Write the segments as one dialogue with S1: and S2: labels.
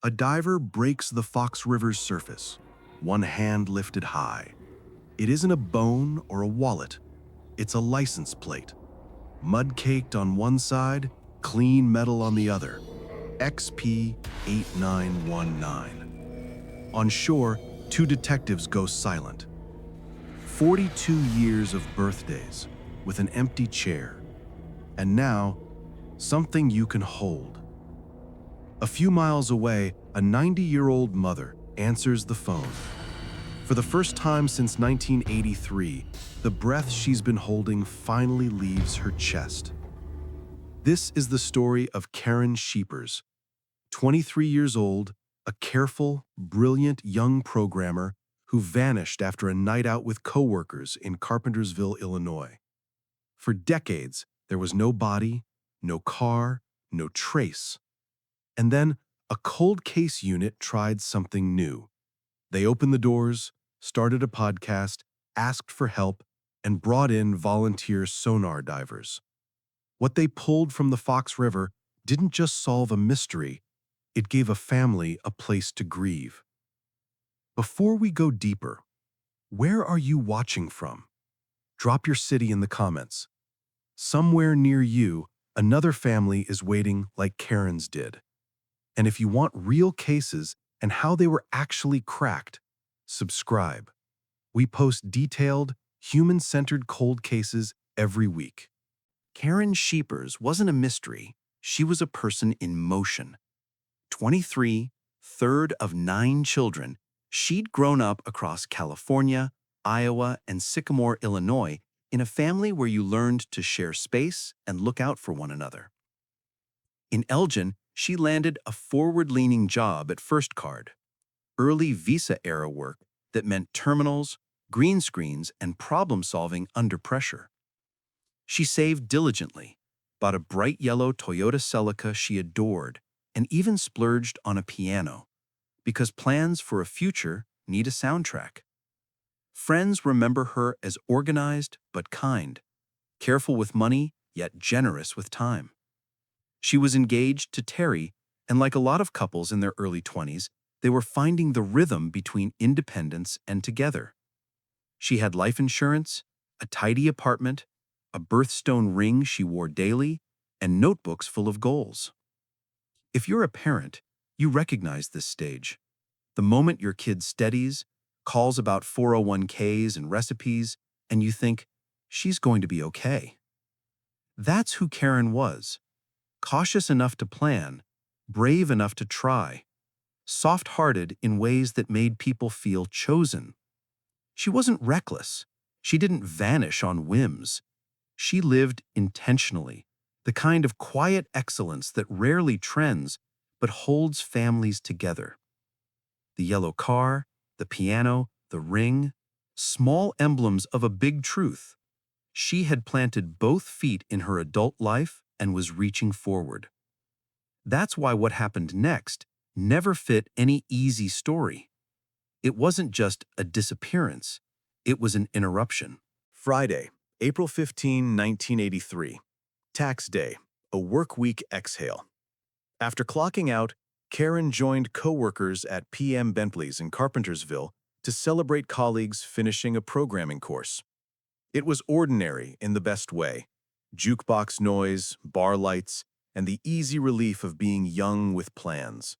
S1: A diver breaks the Fox River's surface, one hand lifted high. It isn't a bone or a wallet, it's a license plate. Mud-caked on one side, clean metal on the other. XP8919. On shore, two detectives go silent. 42 years of birthdays with an empty chair. And now, something you can hold. A few miles away, a 90-year-old mother answers the phone. For the first time since 1983, the breath she's been holding finally leaves her chest. This is the story of Karen Schepers, 23 years old, a careful, brilliant young programmer who vanished after a night out with coworkers in Carpentersville, Illinois. For decades, there was no body, no car, no trace. And then a cold case unit tried something new. They opened the doors, started a podcast, asked for help, and brought in volunteer sonar divers. What they pulled from the Fox River didn't just solve a mystery, it gave a family a place to grieve. Before we go deeper, where are you watching from? Drop your city in the comments. Somewhere near you, another family is waiting like Karen's did. And if you want real cases and how they were actually cracked, subscribe. We post detailed, human-centered cold cases every week. Karen Schepers wasn't a mystery, she was a person in motion. 23, third of 9 children, she'd grown up across California, Iowa, and Sycamore, Illinois, in a family where you learned to share space and look out for one another. In Elgin, she landed a forward-leaning job at First Card, early Visa-era work that meant terminals, green screens, and problem-solving under pressure. She saved diligently, bought a bright yellow Toyota Celica she adored, and even splurged on a piano, because plans for a future need a soundtrack. Friends remember her as organized but kind, careful with money yet generous with time. She was engaged to Terry, and like a lot of couples in their early 20s, they were finding the rhythm between independence and together. She had life insurance, a tidy apartment, a birthstone ring she wore daily, and notebooks full of goals. If you're a parent, you recognize this stage. The moment your kid steadies, calls about 401ks and recipes, and you think, she's going to be okay. That's who Karen was. Cautious enough to plan, brave enough to try, soft-hearted in ways that made people feel chosen. She wasn't reckless. She didn't vanish on whims. She lived intentionally, the kind of quiet excellence that rarely trends but holds families together. The yellow car, the piano, the ring, small emblems of a big truth. She had planted both feet in her adult life and was reaching forward. That's why what happened next never fit any easy story. It wasn't just a disappearance, it was an interruption. Friday, April 15, 1983. Tax day, a work week exhale. After clocking out, Karen joined coworkers at PM Bentley's in Carpentersville to celebrate colleagues finishing a programming course. It was ordinary in the best way. Jukebox noise, bar lights, and the easy relief of being young with plans.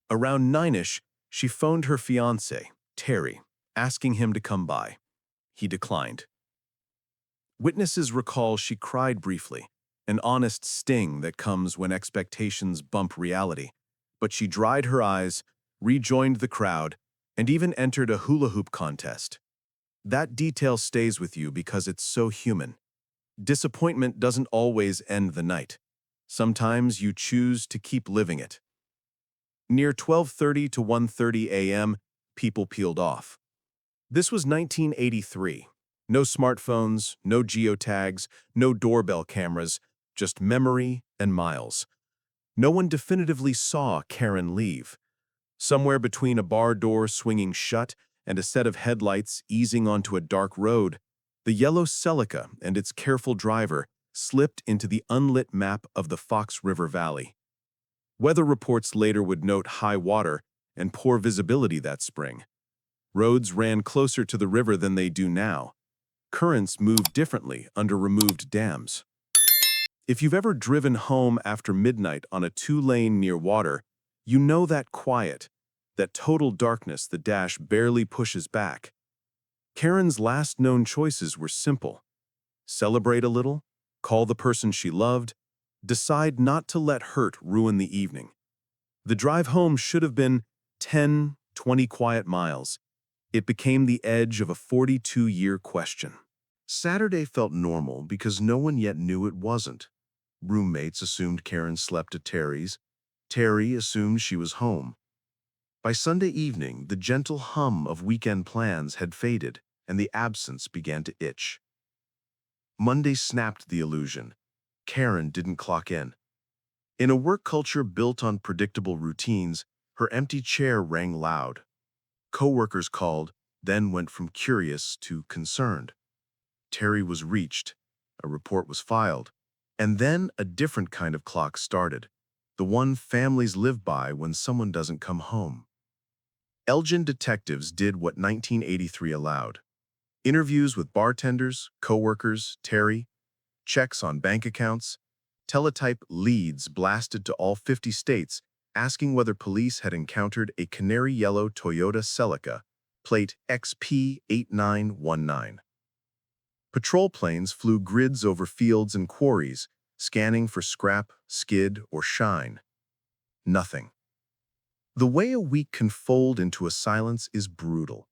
S1: Around 9-ish, she phoned her fiancé, Terry, asking him to come by. He declined. Witnesses recall she cried briefly, an honest sting that comes when expectations bump reality, but she dried her eyes, rejoined the crowd, and even entered a hula hoop contest. That detail stays with you because it's so human. Disappointment doesn't always end the night. Sometimes you choose to keep living it. Near 12:30 to 1:30 a.m., people peeled off. This was 1983. No smartphones, no geotags, no doorbell cameras, just memory and miles. No one definitively saw Karen leave. Somewhere between a bar door swinging shut and a set of headlights easing onto a dark road, the yellow Celica and its careful driver slipped into the unlit map of the Fox River Valley. Weather reports later would note high water and poor visibility that spring. Roads ran closer to the river than they do now. Currents moved differently under removed dams. If you've ever driven home after midnight on a two-lane near water, you know that quiet, that total darkness the dash barely pushes back. Karen's last known choices were simple. Celebrate a little, call the person she loved, decide not to let hurt ruin the evening. The drive home should have been 10, 20 quiet miles. It became the edge of a 42-year question. Saturday felt normal because no one yet knew it wasn't. Roommates assumed Karen slept at Terry's. Terry assumed she was home. By Sunday evening, the gentle hum of weekend plans had faded, and the absence began to itch. Monday snapped the illusion. Karen didn't clock in. In a work culture built on predictable routines, her empty chair rang loud. Coworkers called, then went from curious to concerned. Terry was reached. A report was filed. And then a different kind of clock started, the one families live by when someone doesn't come home. Elgin detectives did what 1983 allowed. Interviews with bartenders, coworkers, Terry, checks on bank accounts, teletype leads blasted to all 50 states asking whether police had encountered a canary-yellow Toyota Celica, plate XP8919. Patrol planes flew grids over fields and quarries, scanning for scrap, skid, or shine. Nothing. The way a week can fold into a silence is brutal.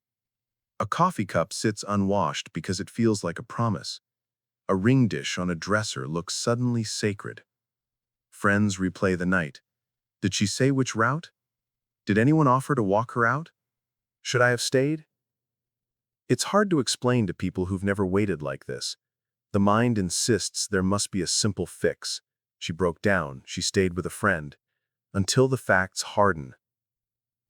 S1: A coffee cup sits unwashed because it feels like a promise. A ring dish on a dresser looks suddenly sacred. Friends replay the night. Did she say which route? Did anyone offer to walk her out? Should I have stayed? It's hard to explain to people who've never waited like this. The mind insists there must be a simple fix. She broke down, she stayed with a friend, until the facts harden.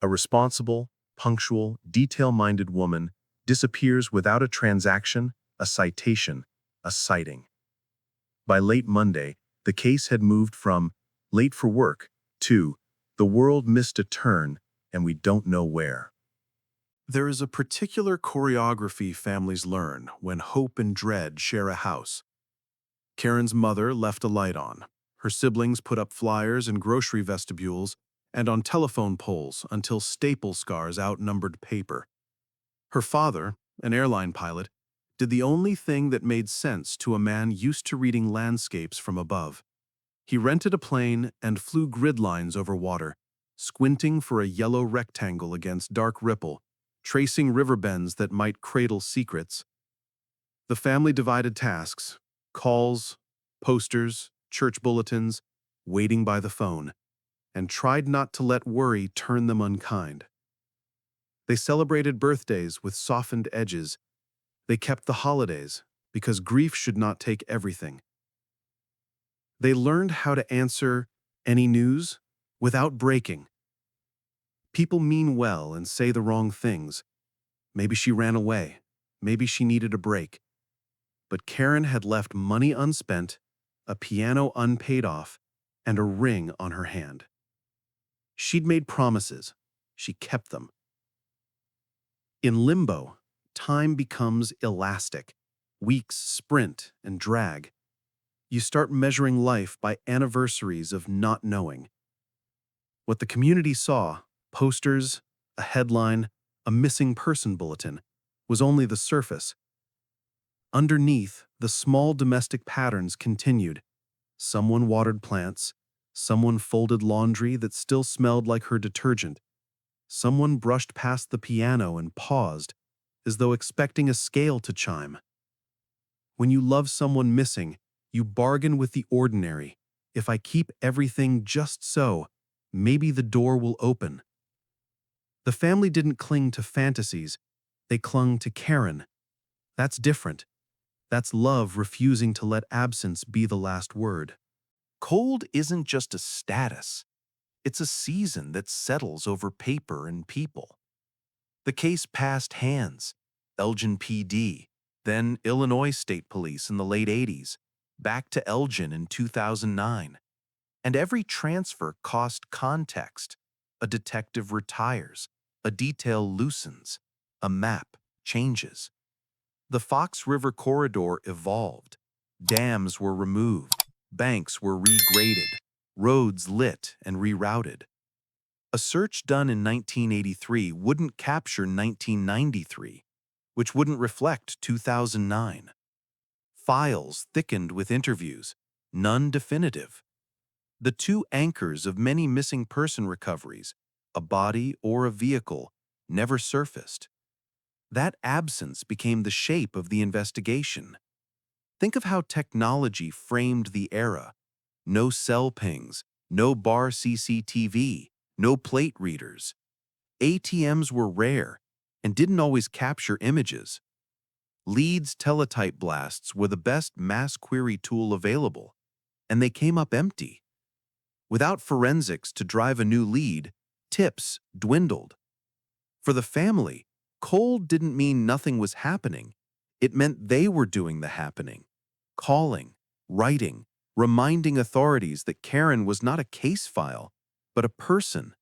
S1: A responsible, punctual, detail-minded woman disappears without a transaction, a citation, a sighting. By late Monday, the case had moved from late for work to the world missed a turn and we don't know where. There is a particular choreography families learn when hope and dread share a house. Karen's mother left a light on. Her siblings put up flyers in grocery vestibules and on telephone poles until staple scars outnumbered paper. Her father, an airline pilot, did the only thing that made sense to a man used to reading landscapes from above. He rented a plane and flew grid lines over water, squinting for a yellow rectangle against dark ripple, tracing river bends that might cradle secrets. The family divided tasks: calls, posters, church bulletins, waiting by the phone, and tried not to let worry turn them unkind. They celebrated birthdays with softened edges. They kept the holidays because grief should not take everything. They learned how to answer any news without breaking. People mean well and say the wrong things. Maybe she ran away. Maybe she needed a break. But Karen had left money unspent, a piano unpaid off, and a ring on her hand. She'd made promises. She kept them. In limbo, time becomes elastic. Weeks sprint and drag. You start measuring life by anniversaries of not knowing. What the community saw, posters, a headline, a missing person bulletin, was only the surface. Underneath, the small domestic patterns continued. Someone watered plants. Someone folded laundry that still smelled like her detergent. Someone brushed past the piano and paused, as though expecting a scale to chime. When you love someone missing, you bargain with the ordinary. If I keep everything just so, maybe the door will open. The family didn't cling to fantasies. They clung to Karen. That's different. That's love refusing to let absence be the last word. Cold isn't just a status. It's a season that settles over paper and people. The case passed hands. Elgin PD, then Illinois State Police in the late 80s, back to Elgin in 2009. And every transfer cost context. A detective retires, a detail loosens, a map changes. The Fox River corridor evolved. Dams were removed, banks were regraded, roads lit and rerouted. A search done in 1983 wouldn't capture 1993, which wouldn't reflect 2009. Files thickened with interviews, none definitive. The two anchors of many missing person recoveries, a body or a vehicle, never surfaced. That absence became the shape of the investigation. Think of how technology framed the era. No cell pings, no bar CCTV, no plate readers. ATMs were rare and didn't always capture images. Leeds teletype blasts were the best mass query tool available, and they came up empty. Without forensics to drive a new lead, tips dwindled. For the family, cold didn't mean nothing was happening. It meant they were doing the happening. Calling, writing, reminding authorities that Karen was not a case file, but a person,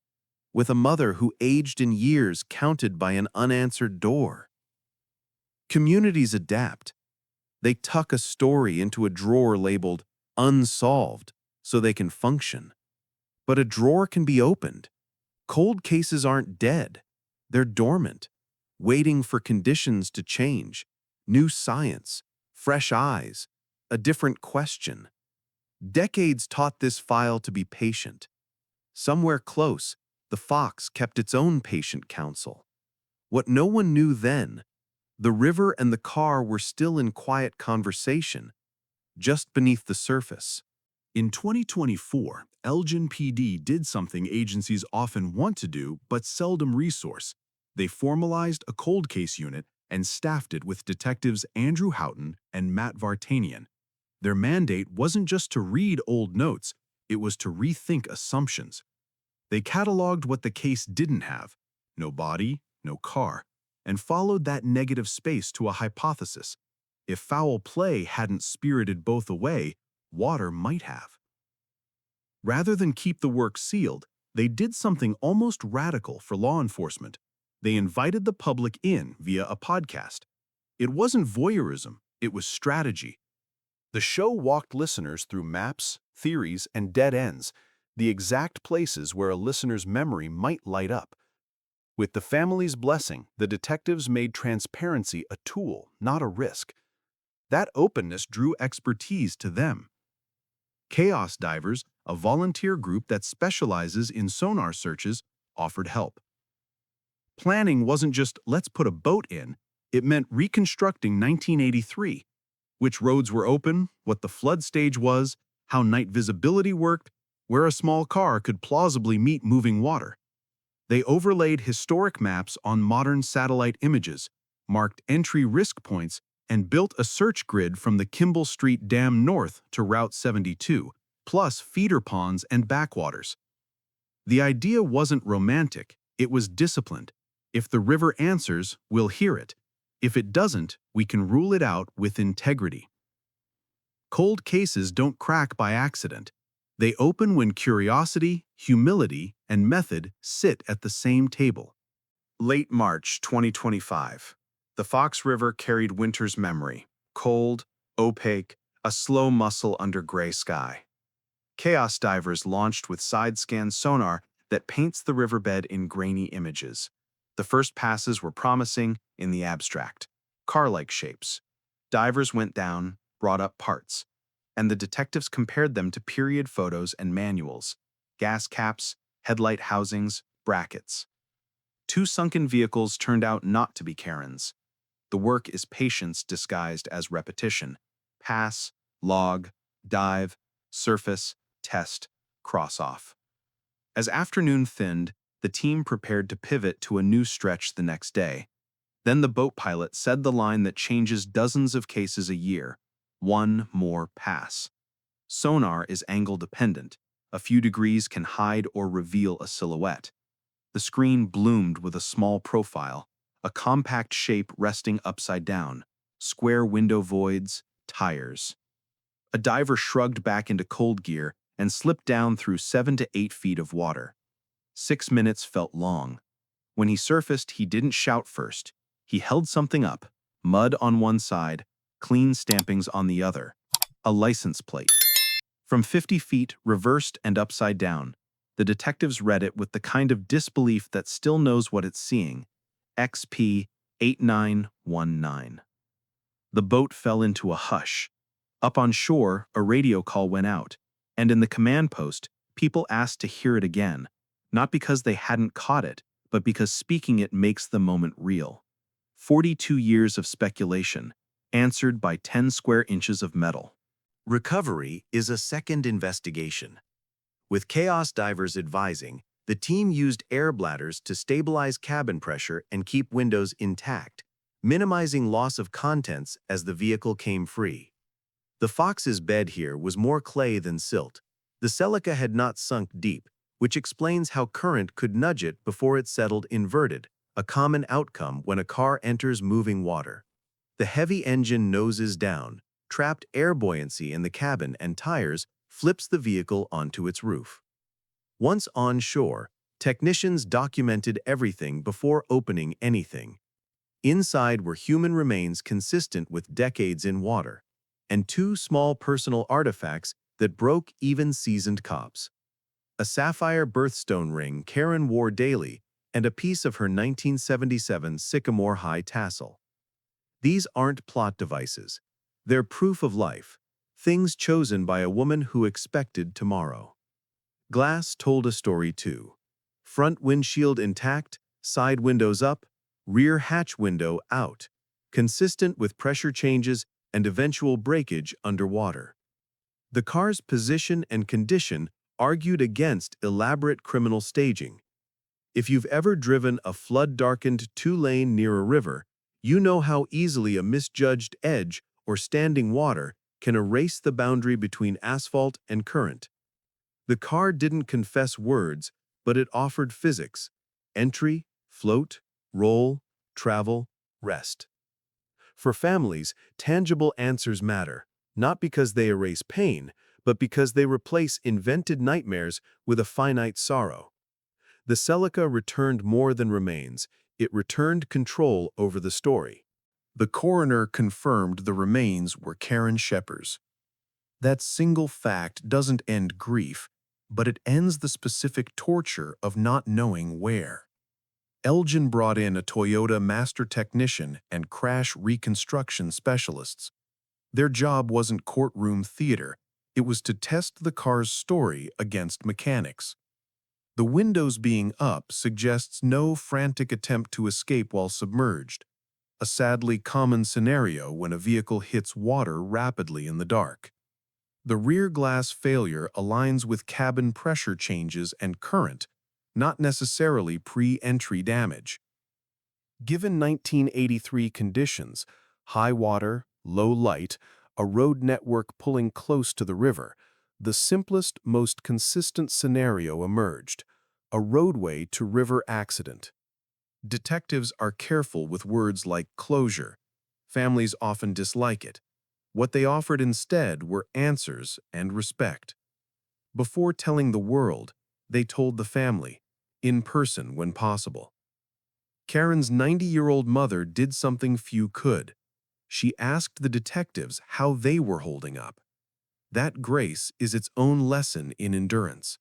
S1: with a mother who aged in years counted by an unanswered door. Communities adapt. They tuck a story into a drawer labeled unsolved so they can function. But a drawer can be opened. Cold cases aren't dead. They're dormant, waiting for conditions to change, new science, fresh eyes, a different question. Decades taught this file to be patient. Somewhere close, the Fox kept its own patient counsel. What no one knew then, the river and the car were still in quiet conversation, just beneath the surface.
S2: In 2024, Elgin PD did something agencies often want to do but seldom resource. They formalized a cold case unit and staffed it with detectives Andrew Houghton and Matt Vartanian. Their mandate wasn't just to read old notes, it was to rethink assumptions. They cataloged what the case didn't have, no body, no car, and followed that negative space to a hypothesis. If foul play hadn't spirited both away, water might have. Rather than keep the work sealed, they did something almost radical for law enforcement. They invited the public in via a podcast. It wasn't voyeurism, it was strategy. The show walked listeners through maps, theories, and dead ends, the exact places where a listener's memory might light up. With the family's blessing, the detectives made transparency a tool, not a risk. That openness drew expertise to them. Chaos Divers, a volunteer group that specializes in sonar searches, offered help. Planning wasn't just, let's put a boat in, it meant reconstructing 1983. Which roads were open, what the flood stage was, how night visibility worked, where a small car could plausibly meet moving water. They overlaid historic maps on modern satellite images, marked entry risk points, and built a search grid from the Kimball Street Dam north to Route 72, plus feeder ponds and backwaters. The idea wasn't romantic, it was disciplined. If the river answers, we'll hear it. If it doesn't, we can rule it out with integrity. Cold cases don't crack by accident. They open when curiosity, humility, and method sit at the same table. Late March 2025. The Fox River carried winter's memory, cold, opaque, a slow muscle under gray sky. Chaos Divers launched with side-scan sonar that paints the riverbed in grainy images. The first passes were promising in the abstract, car-like shapes. Divers went down, brought up parts, and the detectives compared them to period photos and manuals, gas caps, headlight housings, brackets. Two sunken vehicles turned out not to be Karen's. The work is patience disguised as repetition. Pass, log, dive, surface, test, cross off. As afternoon thinned, the team prepared to pivot to a new stretch the next day. Then the boat pilot said the line that changes dozens of cases a year: one more pass. Sonar is angle dependent. A few degrees can hide or reveal a silhouette. The screen bloomed with a small profile, a compact shape resting upside down, square window voids, tires. A diver shrugged back into cold gear and slipped down through 7 to 8 feet of water. 6 minutes felt long. When he surfaced, he didn't shout first. He held something up, mud on one side, clean stampings on the other. A license plate. From 50 feet, reversed and upside down, the detectives read it with the kind of disbelief that still knows what it's seeing. XP 8919. The boat fell into a hush. Up on shore, a radio call went out, and in the command post, people asked to hear it again, not because they hadn't caught it, but because speaking it makes the moment real. 42 years of speculation, answered by 10 square inches of metal.
S1: Recovery is a second investigation. With chaos divers advising, the team used air bladders to stabilize cabin pressure and keep windows intact, minimizing loss of contents as the vehicle came free. The Fox's bed here was more clay than silt. The Celica had not sunk deep, which explains how current could nudge it before it settled inverted, a common outcome when a car enters moving water. The heavy engine noses down, trapped air buoyancy in the cabin and tires, flips the vehicle onto its roof. Once on shore, technicians documented everything before opening anything. Inside were human remains consistent with decades in water, and 2 small personal artifacts that broke even seasoned cops. A sapphire birthstone ring Karen wore daily, and a piece of her 1977 Sycamore High tassel. These aren't plot devices. They're proof of life, things chosen by a woman who expected tomorrow. Glass told a story too. Front windshield intact, side windows up, rear hatch window out, consistent with pressure changes and eventual breakage underwater. The car's position and condition argued against elaborate criminal staging. If you've ever driven a flood-darkened 2-lane near a river, you know how easily a misjudged edge or standing water can erase the boundary between asphalt and current. The car didn't confess words, but it offered physics: entry, float, roll, travel, rest. For families, tangible answers matter, not because they erase pain, but because they replace invented nightmares with a finite sorrow. The Celica returned more than remains. It returned control over the story. The coroner confirmed the remains were Karen Schepers. That single fact doesn't end grief, but it ends the specific torture of not knowing where. Elgin brought in a Toyota master technician and crash reconstruction specialists. Their job wasn't courtroom theater. It was to test the car's story against mechanics. The windows being up suggests no frantic attempt to escape while submerged, a sadly common scenario when a vehicle hits water rapidly in the dark. The rear glass failure aligns with cabin pressure changes and current, not necessarily pre-entry damage. Given 1983 conditions, high water, low light, a road network pulling close to the river, the simplest, most consistent scenario emerged: a roadway to river accident. Detectives are careful with words like closure. Families often dislike it. What they offered instead were answers and respect. Before telling the world, they told the family, in person when possible. Karen's 90-year-old mother did something few could. She asked the detectives how they were holding up. That grace is its own lesson in endurance.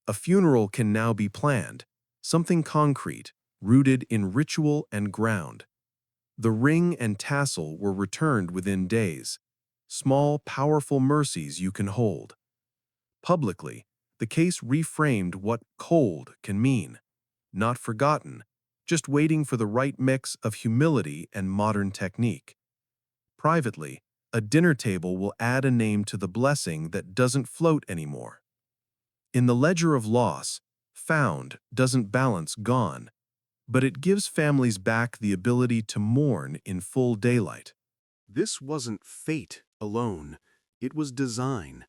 S1: A funeral can now be planned, something concrete, rooted in ritual and ground. The ring and tassel were returned within days. Small, powerful mercies you can hold. Publicly, the case reframed what cold can mean. Not forgotten, just waiting for the right mix of humility and modern technique. Privately, a dinner table will add a name to the blessing that doesn't float anymore. In the ledger of loss, found doesn't balance gone, but it gives families back the ability to mourn in full daylight.
S2: This wasn't fate alone, it was design.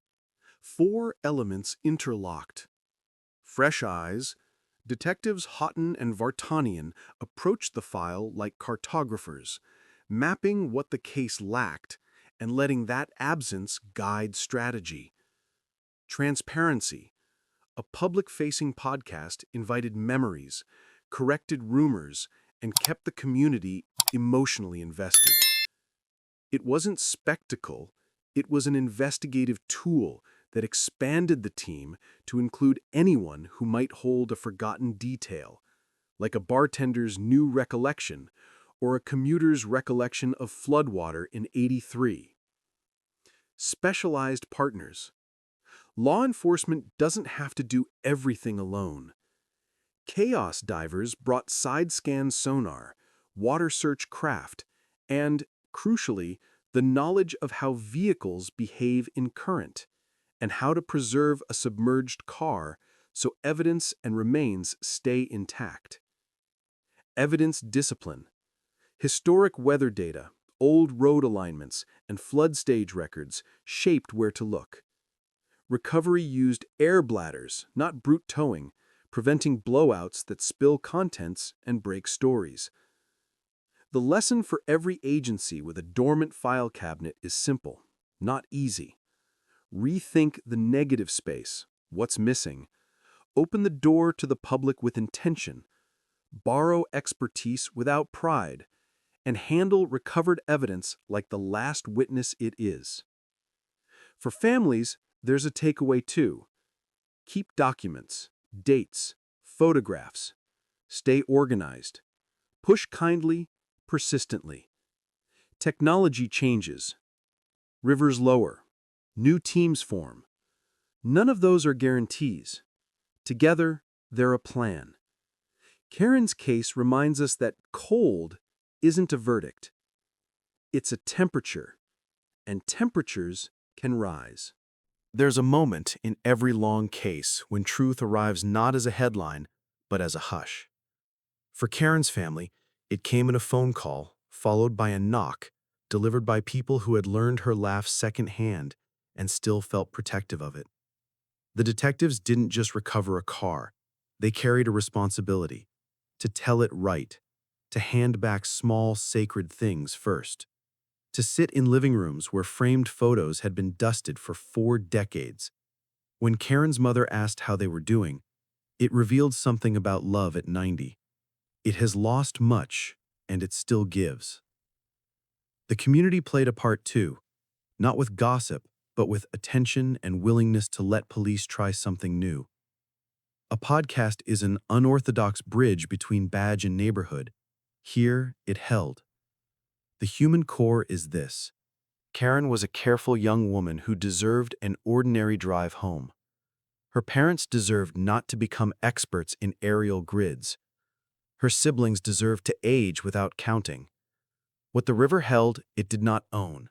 S2: 4 elements interlocked. Fresh eyes, detectives Houghton and Vartanian approached the file like cartographers, mapping what the case lacked and letting that absence guide strategy. Transparency. A public-facing podcast invited memories, corrected rumors, and kept the community emotionally invested. It wasn't spectacle, it was an investigative tool that expanded the team to include anyone who might hold a forgotten detail, like a bartender's new recollection or a commuter's recollection of floodwater in '83. Specialized partners. Law enforcement doesn't have to do everything alone. Chaos divers brought side-scan sonar, water search craft, and, crucially, the knowledge of how vehicles behave in current and how to preserve a submerged car so evidence and remains stay intact. Evidence discipline. Historic weather data, old road alignments, and flood stage records shaped where to look. Recovery used air bladders, not brute towing, preventing blowouts that spill contents and break stories. The lesson for every agency with a dormant file cabinet is simple, not easy. Rethink the negative space, what's missing. Open the door to the public with intention. Borrow expertise without pride, and handle recovered evidence like the last witness it is. For families, there's a takeaway too. Keep documents, dates, photographs. Stay organized. Push kindly, persistently. Technology changes. Rivers lower. New teams form. None of those are guarantees. Together, they're a plan. Karen's case reminds us that cold isn't a verdict. It's a temperature, and temperatures can rise. There's a moment in every long case when truth arrives not as a headline, but as a hush. For Karen's family, it came in a phone call, followed by a knock, delivered by people who had learned her laugh secondhand and still felt protective of it. The detectives didn't just recover a car, they carried a responsibility to tell it right, to hand back small, sacred things first, to sit in living rooms where framed photos had been dusted for 4 decades. When Karen's mother asked how they were doing, it revealed something about love at 90. It has lost much, and it still gives. The community played a part too, not with gossip, but with attention and willingness to let police try something new. A podcast is an unorthodox bridge between badge and neighborhood. Here, it held. The human core is this. Karen was a careful young woman who deserved an ordinary drive home. Her parents deserved not to become experts in aerial grids. Her siblings deserved to age without counting. What the river held, it did not own.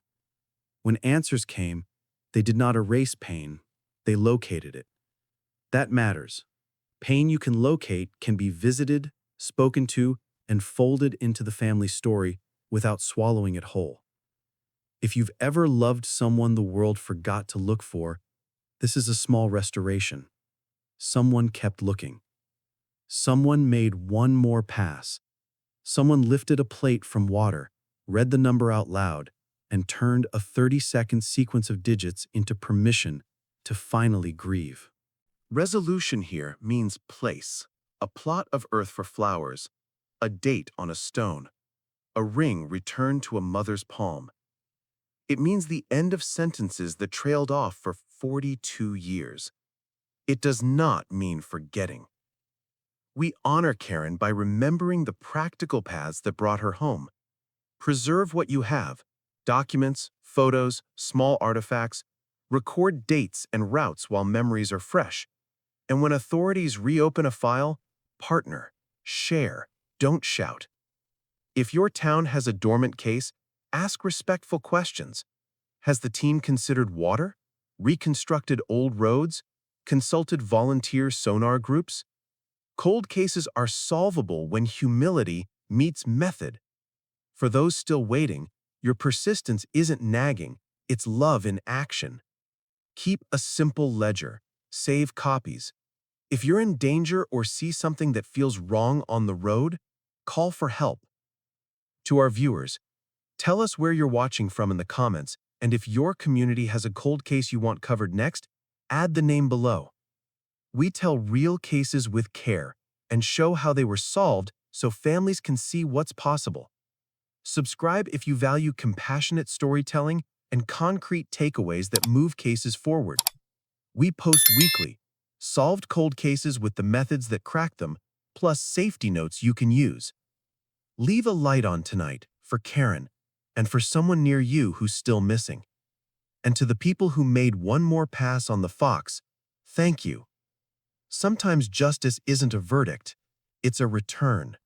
S2: When answers came, they did not erase pain, they located it. That matters. Pain you can locate can be visited, spoken to, and folded into the family story without swallowing it whole. If you've ever loved someone the world forgot to look for, this is a small restoration. Someone kept looking. Someone made one more pass. Someone lifted a plate from water, read the number out loud, and turned a 30-second sequence of digits into permission to finally grieve. Resolution here means place, a plot of earth for flowers, a date on a stone, a ring returned to a mother's palm. It means the end of sentences that trailed off for 42 years. It does not mean forgetting. We honor Karen by remembering the practical paths that brought her home. Preserve what you have: documents, photos, small artifacts. Record dates and routes while memories are fresh. And when authorities reopen a file, partner, share, don't shout. If your town has a dormant case, ask respectful questions. Has the team considered water? Reconstructed old roads? Consulted volunteer sonar groups? Cold cases are solvable when humility meets method. For those still waiting, your persistence isn't nagging, it's love in action. Keep a simple ledger. Save copies. If you're in danger or see something that feels wrong on the road, call for help. To our viewers, tell us where you're watching from in the comments, and if your community has a cold case you want covered next,
S1: add the name below. We tell real cases with care and show how they were solved so families can see what's possible. Subscribe if you value compassionate storytelling and concrete takeaways that move cases forward. We post weekly, solved cold cases with the methods that crack them, plus safety notes you can use. Leave a light on tonight for Karen and for someone near you who's still missing. And to the people who made one more pass on the fox, thank you. Sometimes justice isn't a verdict, it's a return.